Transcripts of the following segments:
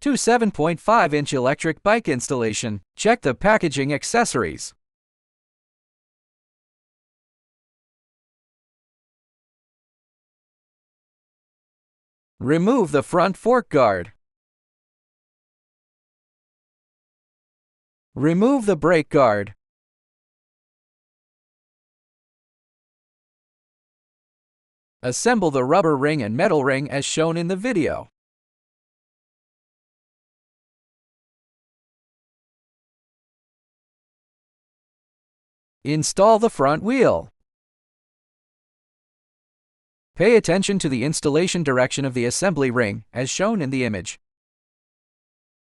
to 7.5-inch electric bike installation. Check the packaging accessories. Remove the front fork guard. Remove the brake guard. Assemble the rubber ring and metal ring as shown in the video. Install the front wheel. Pay attention to the installation direction of the assembly ring, as shown in the image.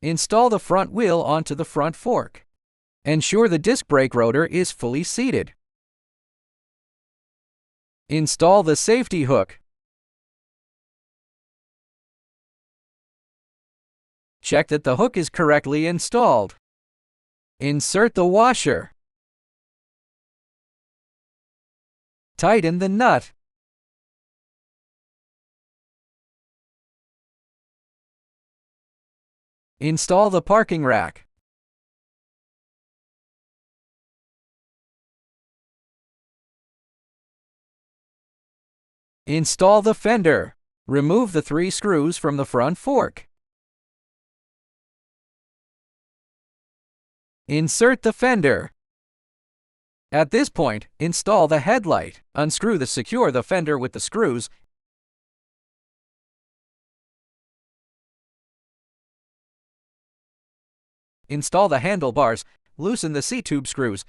Install the front wheel onto the front fork. Ensure the disc brake rotor is fully seated. Install the safety hook. Check that the hook is correctly installed. Insert the washer. Tighten the nut. Install the parking rack. Install the fender. Remove the 3 screws from the front fork. Insert the fender. At this point, install the headlight. Secure the fender with the screws. Install the handlebars. Loosen the seat tube screws.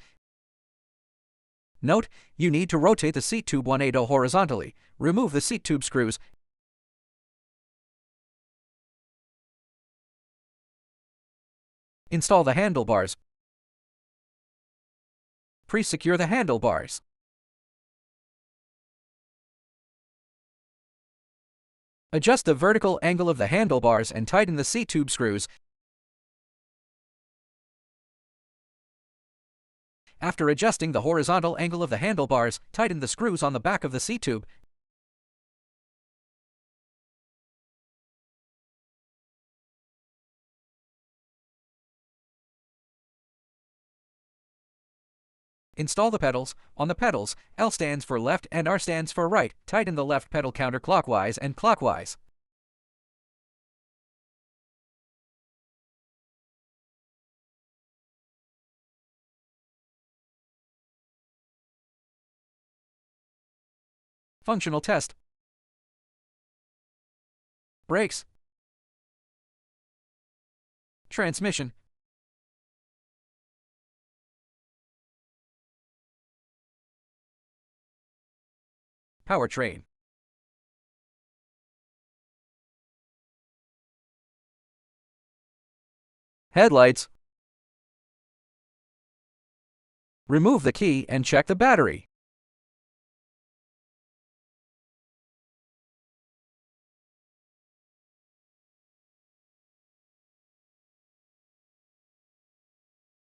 Note, you need to rotate the seat tube 180 horizontally. Remove the seat tube screws. Install the handlebars. Pre-secure the handlebars. Adjust the vertical angle of the handlebars and tighten the seat tube screws. After adjusting the horizontal angle of the handlebars, tighten the screws on the back of the seat tube. Install the pedals. On the pedals, L stands for left and R stands for right. Tighten the left pedal counterclockwise and clockwise. Functional test. Brakes. Transmission. Powertrain. Headlights. Remove the key and check the battery.